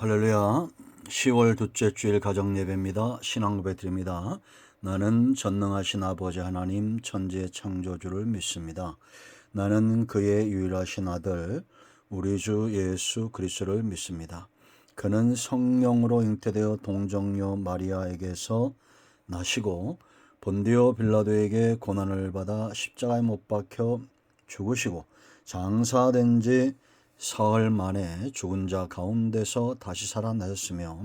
할렐루야. 10월 둘째 주일 가정 예배입니다. 신앙 고백 드립니다. 나는 전능하신 아버지 하나님 천지의 창조주를 믿습니다. 나는 그의 유일하신 아들 우리 주 예수 그리스도를 믿습니다. 그는 성령으로 잉태되어 동정녀 마리아에게서 나시고 본디오 빌라도에게 고난을 받아 십자가에 못 박혀 죽으시고 장사된 지 사흘 만에 죽은 자 가운데서 다시 살아나셨으며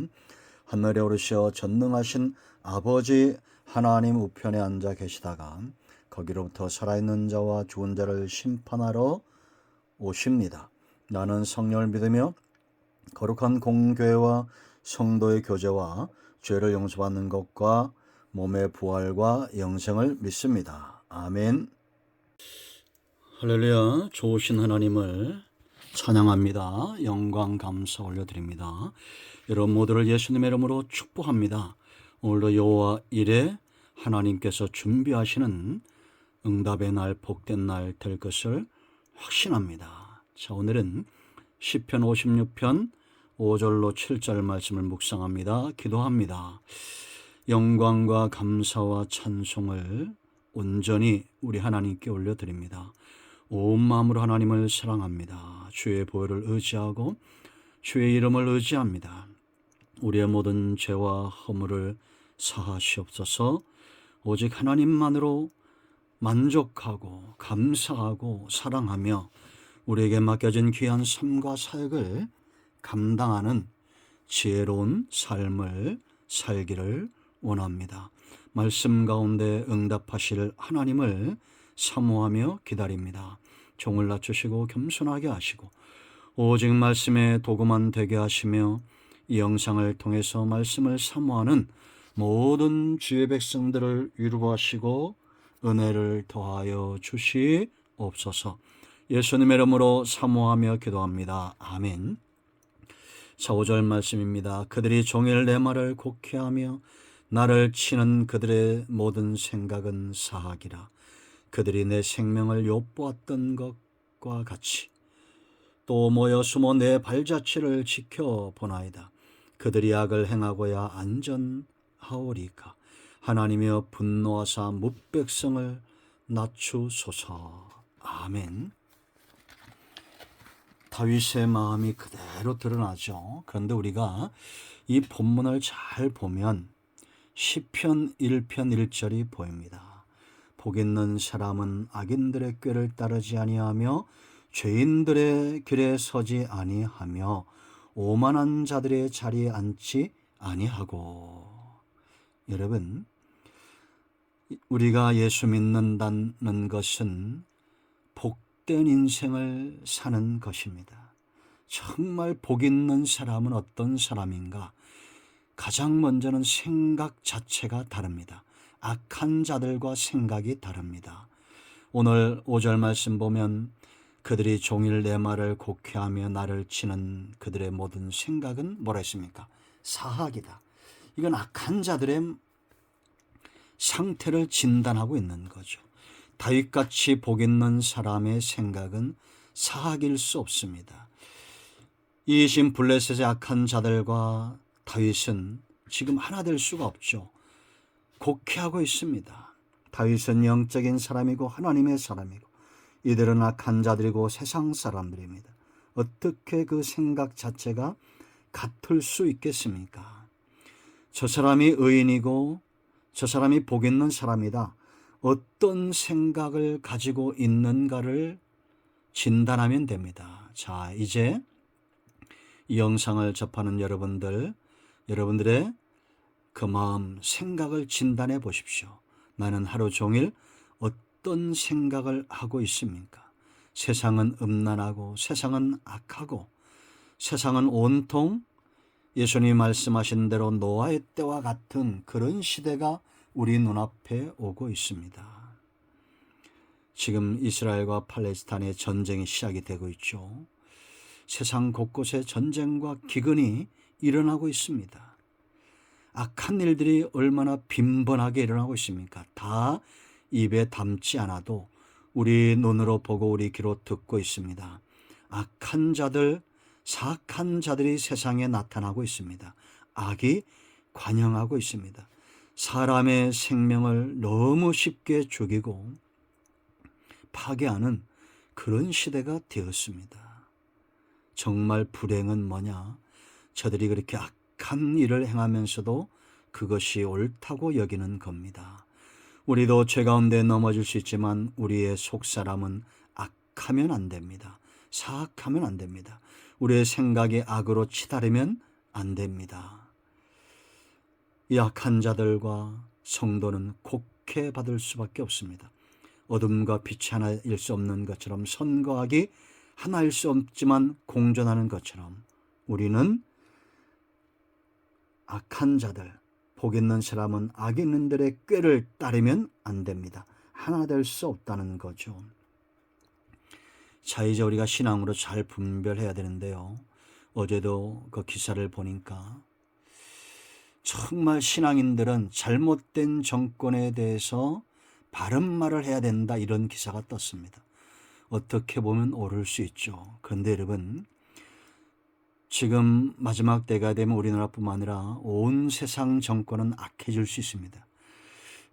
하늘에 오르시어 전능하신 아버지 하나님 우편에 앉아 계시다가 거기로부터 살아있는 자와 죽은 자를 심판하러 오십니다. 나는 성령을 믿으며 거룩한 공교회와 성도의 교제와 죄를 용서받는 것과 몸의 부활과 영생을 믿습니다. 아멘. 할렐루야. 좋으신 하나님을 찬양합니다. 영광 감사 올려드립니다. 여러분 모두를 예수님의 이름으로 축복합니다. 오늘도 여호와 일에 하나님께서 준비하시는 응답의 날, 복된 날 될 것을 확신합니다. 자, 오늘은 시편 56편 5절로 7절 말씀을 묵상합니다. 기도합니다. 영광과 감사와 찬송을 온전히 우리 하나님께 올려드립니다. 온 마음으로 하나님을 사랑합니다. 주의 보혈을 의지하고 주의 이름을 의지합니다. 우리의 모든 죄와 허물을 사하시옵소서. 오직 하나님만으로 만족하고 감사하고 사랑하며 우리에게 맡겨진 귀한 삶과 사역을 감당하는 지혜로운 삶을 살기를 원합니다. 말씀 가운데 응답하실 하나님을 사모하며 기다립니다. 종을 낮추시고 겸손하게 하시고 오직 말씀에 도구만 되게 하시며 이 영상을 통해서 말씀을 사모하는 모든 주의 백성들을 위로하시고 은혜를 더하여 주시옵소서. 예수님의 이름으로 사모하며 기도합니다. 아멘. 5절 말씀입니다. 그들이 종일 내 말을 곡해하며 나를 치는 그들의 모든 생각은 사악이라. 그들이 내 생명을 엿보았던 것과 같이 또 모여 숨어 내 발자취를 지켜보나이다. 그들이 악을 행하고야 안전하오리까. 하나님이여 분노하사 뭇백성을 낮추소서. 아멘. 다윗의 마음이 그대로 드러나죠. 그런데 우리가 이 본문을 잘 보면 시편 1편 1절이 보입니다. 복 있는 사람은 악인들의 꾀를 따르지 아니하며 죄인들의 길에 서지 아니하며 오만한 자들의 자리에 앉지 아니하고. 여러분, 우리가 예수 믿는다는 것은 복된 인생을 사는 것입니다. 정말 복 있는 사람은 어떤 사람인가? 가장 먼저는 생각 자체가 다릅니다. 악한 자들과 생각이 다릅니다. 오늘 5절 말씀 보면 그들이 종일 내 말을 곡해하며 나를 치는 그들의 모든 생각은 뭐라 했습니까? 사악이다. 이건 악한 자들의 상태를 진단하고 있는 거죠. 다윗같이 복 있는 사람의 생각은 사악일 수 없습니다. 이 신 블레셋의 악한 자들과 다윗은 지금 하나 될 수가 없죠. 곡해하고 있습니다. 다윗은 영적인 사람이고 하나님의 사람이고 이들은 악한 자들이고 세상 사람들입니다. 어떻게 그 생각 자체가 같을 수 있겠습니까? 저 사람이 의인이고 저 사람이 복 있는 사람이다. 어떤 생각을 가지고 있는가를 진단하면 됩니다. 자, 이제 이 영상을 접하는 여러분들의 그 마음, 생각을 진단해 보십시오. 나는 하루 종일 어떤 생각을 하고 있습니까? 세상은 음란하고 세상은 악하고 세상은 온통 예수님이 말씀하신 대로 노아의 때와 같은 그런 시대가 우리 눈앞에 오고 있습니다. 지금 이스라엘과 팔레스타인의 전쟁이 시작이 되고 있죠. 세상 곳곳에 전쟁과 기근이 일어나고 있습니다. 악한 일들이 얼마나 빈번하게 일어나고 있습니까? 다 입에 담지 않아도 우리 눈으로 보고 우리 귀로 듣고 있습니다. 악한 자들, 사악한 자들이 세상에 나타나고 있습니다. 악이 관영하고 있습니다. 사람의 생명을 너무 쉽게 죽이고 파괴하는 그런 시대가 되었습니다. 정말 불행은 뭐냐? 저들이 그렇게 악한 일을 행하면서도 그것이 옳다고 여기는 겁니다. 우리도 죄 가운데 넘어질 수 있지만 우리의 속사람은 악하면 안 됩니다. 사악하면 안 됩니다. 우리의 생각이 악으로 치달으면 안 됩니다. 이 악한 자들과 성도는 곡해받을 수밖에 없습니다. 어둠과 빛이 하나일 수 없는 것처럼, 선과 악이 하나일 수 없지만 공존하는 것처럼 우리는 악한 자들, 복 있는 사람은 악 있는 들의 꾀를 따르면 안 됩니다. 하나 될 수 없다는 거죠. 자, 이제 우리가 신앙으로 잘 분별해야 되는데요. 어제도 그 기사를 보니까 정말 신앙인들은 잘못된 정권에 대해서 바른 말을 해야 된다, 이런 기사가 떴습니다. 어떻게 보면 옳을 수 있죠. 그런데 여러분, 지금 마지막 때가 되면 우리나라뿐만 아니라 온 세상 정권은 악해질 수 있습니다.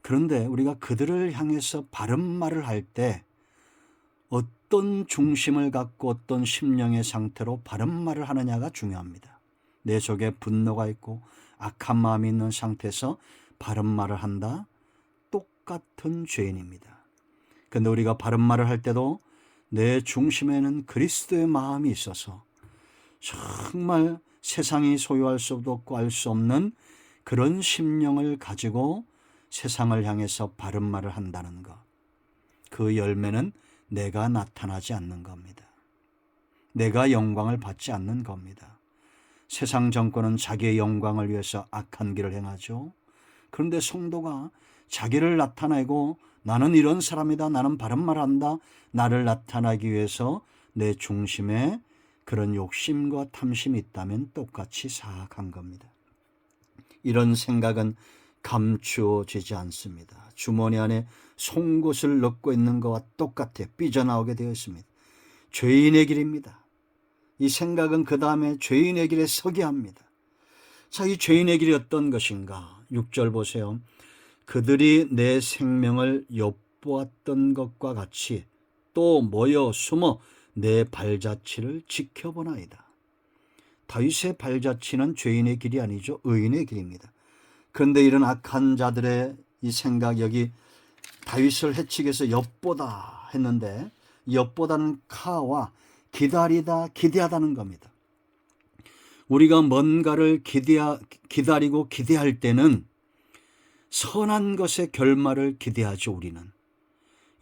그런데 우리가 그들을 향해서 바른 말을 할 때 어떤 중심을 갖고 어떤 심령의 상태로 바른 말을 하느냐가 중요합니다. 내 속에 분노가 있고 악한 마음이 있는 상태에서 바른 말을 한다? 똑같은 죄인입니다. 그런데 우리가 바른 말을 할 때도 내 중심에는 그리스도의 마음이 있어서 정말 세상이 소유할 수도 없고 알 수 없는 그런 심령을 가지고 세상을 향해서 바른 말을 한다는 것. 그 열매는 내가 나타나지 않는 겁니다. 내가 영광을 받지 않는 겁니다. 세상 정권은 자기의 영광을 위해서 악한 길을 행하죠. 그런데 성도가 자기를 나타내고 나는 이런 사람이다, 나는 바른 말 한다, 나를 나타나기 위해서 내 중심에 그런 욕심과 탐심이 있다면 똑같이 사악한 겁니다. 이런 생각은 감추어지지 않습니다. 주머니 안에 송곳을 넣고 있는 것과 똑같아 삐져나오게 되어 있습니다. 죄인의 길입니다. 이 생각은 그 다음에 죄인의 길에 서게 합니다. 자, 이 죄인의 길이 어떤 것인가? 6절 보세요. 그들이 내 생명을 엿보았던 것과 같이 또 모여 숨어 내 발자취를 지켜보나이다. 다윗의 발자취는 죄인의 길이 아니죠. 의인의 길입니다. 그런데 이런 악한 자들의 이 생각, 여기 다윗을 해치기 위해서 엿보다 했는데, 엿보다는 카와 기다리다, 기대하다는 겁니다. 우리가 뭔가를 기다리고 기대할 때는 선한 것의 결말을 기대하죠. 우리는.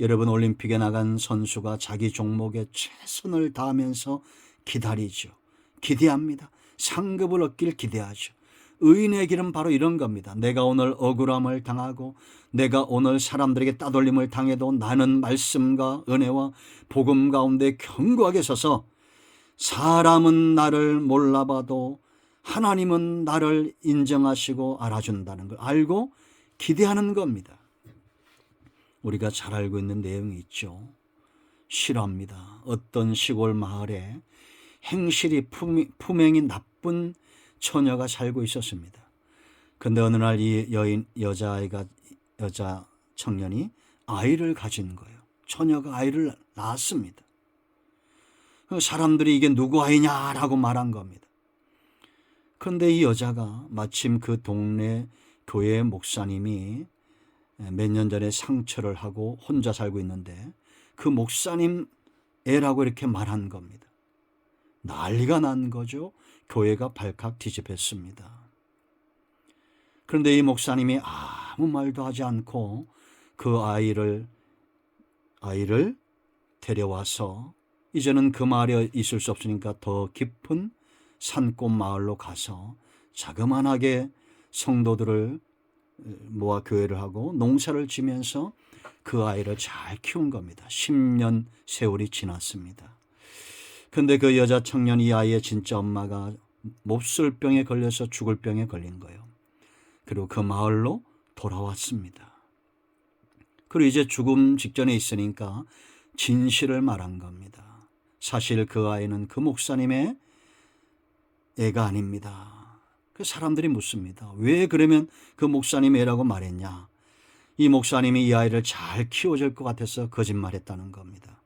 여러분, 올림픽에 나간 선수가 자기 종목에 최선을 다하면서 기다리죠. 기대합니다. 상급을 얻길 기대하죠. 의인의 길은 바로 이런 겁니다. 내가 오늘 억울함을 당하고 내가 오늘 사람들에게 따돌림을 당해도 나는 말씀과 은혜와 복음 가운데 견고하게 서서 사람은 나를 몰라봐도 하나님은 나를 인정하시고 알아준다는 걸 알고 기대하는 겁니다. 우리가 잘 알고 있는 내용이 있죠. 실화입니다. 어떤 시골 마을에 행실이 품행이 나쁜 처녀가 살고 있었습니다. 그런데 어느 날 이 여자 청년이 아이를 가진 거예요. 처녀가 아이를 낳았습니다. 사람들이 이게 누구 아이냐라고 말한 겁니다. 그런데 이 여자가 마침 그 동네 교회 목사님이 몇 년 전에 상처를 하고 혼자 살고 있는데 그 목사님 애라고 이렇게 말한 겁니다. 난리가 난 거죠. 교회가 발칵 뒤집혔습니다. 그런데 이 목사님이 아무 말도 하지 않고 그 아이를 데려와서 이제는 그 마을에 있을 수 없으니까 더 깊은 산골 마을로 가서 자그만하게 성도들을 모아 교회를 하고 농사를 지면서 그 아이를 잘 키운 겁니다. 10년 세월이 지났습니다. 그런데 그 여자 청년, 이 아이의 진짜 엄마가 몹쓸병에 걸려서 죽을 병에 걸린 거예요. 그리고 그 마을로 돌아왔습니다. 그리고 이제 죽음 직전에 있으니까 진실을 말한 겁니다. 사실 그 아이는 그 목사님의 애가 아닙니다. 그 사람들이 묻습니다. 왜 그러면 그 목사님 애라고 말했냐? 이 목사님이 이 아이를 잘 키워줄 것 같아서 거짓말했다는 겁니다.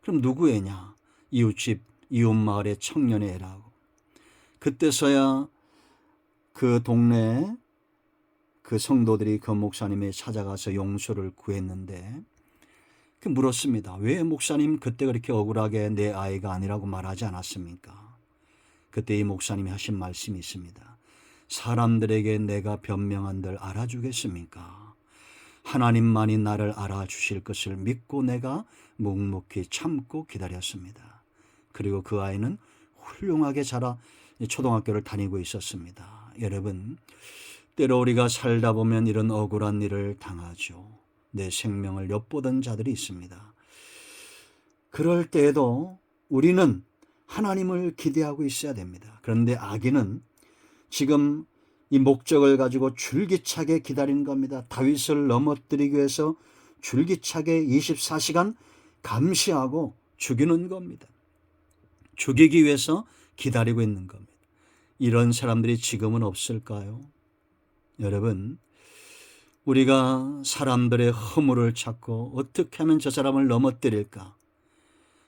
그럼 누구 애냐? 이웃집, 이웃마을의 청년의 애라고. 그때서야 그 동네 그 성도들이 그 목사님에 찾아가서 용서를 구했는데 물었습니다. 왜 목사님 그때 그렇게 억울하게 내 아이가 아니라고 말하지 않았습니까? 그때 이 목사님이 하신 말씀이 있습니다. 사람들에게 내가 변명한들 알아주겠습니까? 하나님만이 나를 알아주실 것을 믿고 내가 묵묵히 참고 기다렸습니다. 그리고 그 아이는 훌륭하게 자라 초등학교를 다니고 있었습니다. 여러분, 때로 우리가 살다 보면 이런 억울한 일을 당하죠. 내 생명을 엿보던 자들이 있습니다. 그럴 때에도 우리는 하나님을 기대하고 있어야 됩니다. 그런데 악인은 지금 이 목적을 가지고 줄기차게 기다리는 겁니다. 다윗을 넘어뜨리기 위해서 줄기차게 24시간 감시하고 죽이는 겁니다. 죽이기 위해서 기다리고 있는 겁니다. 이런 사람들이 지금은 없을까요? 여러분, 우리가 사람들의 허물을 찾고 어떻게 하면 저 사람을 넘어뜨릴까?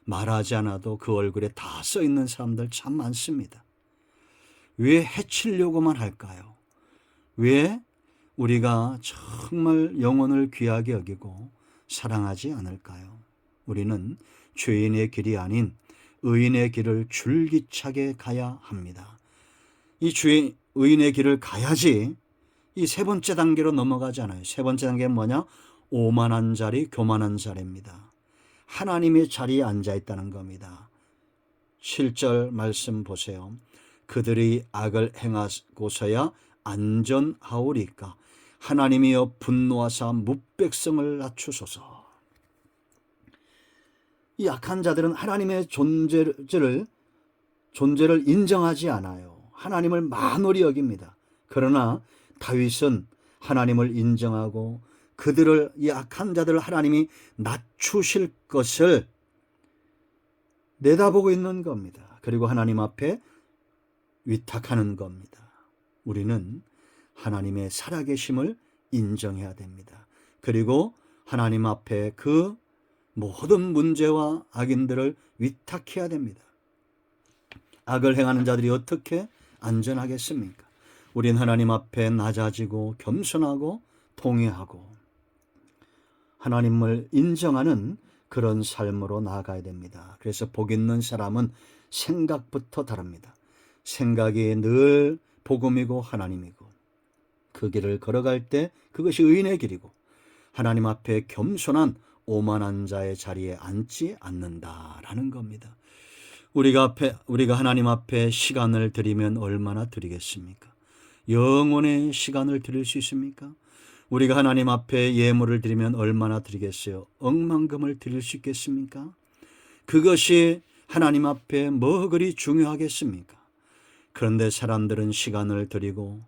말하지 않아도 그 얼굴에 다 써 있는 사람들 참 많습니다. 왜 해치려고만 할까요? 왜 우리가 정말 영혼을 귀하게 여기고 사랑하지 않을까요? 우리는 죄인의 길이 아닌 의인의 길을 줄기차게 가야 합니다. 이 의인의 길을 가야지 이 세 번째 단계로 넘어가잖아요. 세 번째 단계는 뭐냐? 오만한 자리, 교만한 자리입니다. 하나님의 자리에 앉아 있다는 겁니다. 7절 말씀 보세요. 그들이 악을 행하고서야 안전하오리까? 하나님이여 분노하사 뭇백성을 낮추소서. 이 악한 자들은 하나님의 존재를 인정하지 않아요. 하나님을 만홀히 여깁니다. 그러나 다윗은 하나님을 인정하고 그들을, 이 악한 자들을 하나님이 낮추실 것을 내다보고 있는 겁니다. 그리고 하나님 앞에 위탁하는 겁니다. 우리는 하나님의 살아계심을 인정해야 됩니다. 그리고 하나님 앞에 그 모든 문제와 악인들을 위탁해야 됩니다. 악을 행하는 자들이 어떻게 안전하겠습니까? 우린 하나님 앞에 낮아지고 겸손하고 통회하고 하나님을 인정하는 그런 삶으로 나아가야 됩니다. 그래서 복 있는 사람은 생각부터 다릅니다. 생각이 늘 복음이고 하나님이고 그 길을 걸어갈 때 그것이 의인의 길이고 하나님 앞에 겸손한 오만한 자의 자리에 앉지 않는다라는 겁니다. 우리가 하나님 앞에 시간을 드리면 얼마나 드리겠습니까? 영혼의 시간을 드릴 수 있습니까? 우리가 하나님 앞에 예물을 드리면 얼마나 드리겠어요? 억만금을 드릴 수 있겠습니까? 그것이 하나님 앞에 뭐 그리 중요하겠습니까? 그런데 사람들은 시간을 드리고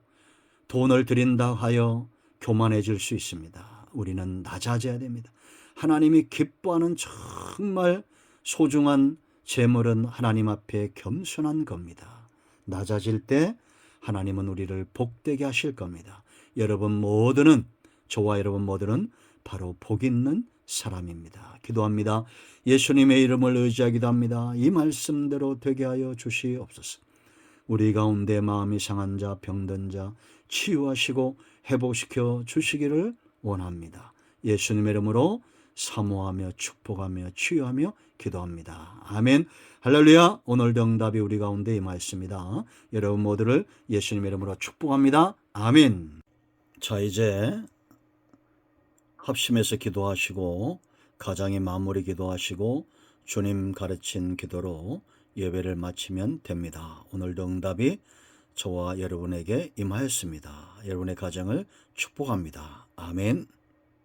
돈을 드린다 하여 교만해질 수 있습니다. 우리는 낮아져야 됩니다. 하나님이 기뻐하는 정말 소중한 재물은 하나님 앞에 겸손한 겁니다. 낮아질 때 하나님은 우리를 복되게 하실 겁니다. 여러분 모두는, 저와 여러분 모두는 바로 복 있는 사람입니다. 기도합니다. 예수님의 이름을 의지하기도 합니다. 이 말씀대로 되게 하여 주시옵소서. 우리 가운데 마음이 상한 자, 병든 자 치유하시고 회복시켜 주시기를 원합니다. 예수님의 이름으로 사모하며 축복하며 치유하며 기도합니다. 아멘. 할렐루야. 오늘도 응답이 우리 가운데 임하였습니다. 여러분 모두를 예수님의 이름으로 축복합니다. 아멘. 자, 이제 합심해서 기도하시고 가정의 마무리 기도하시고 주님 가르친 기도로 예배를 마치면 됩니다. 오늘도 응답이 저와 여러분에게 임하였습니다. 여러분의 가정을 축복합니다. 아멘.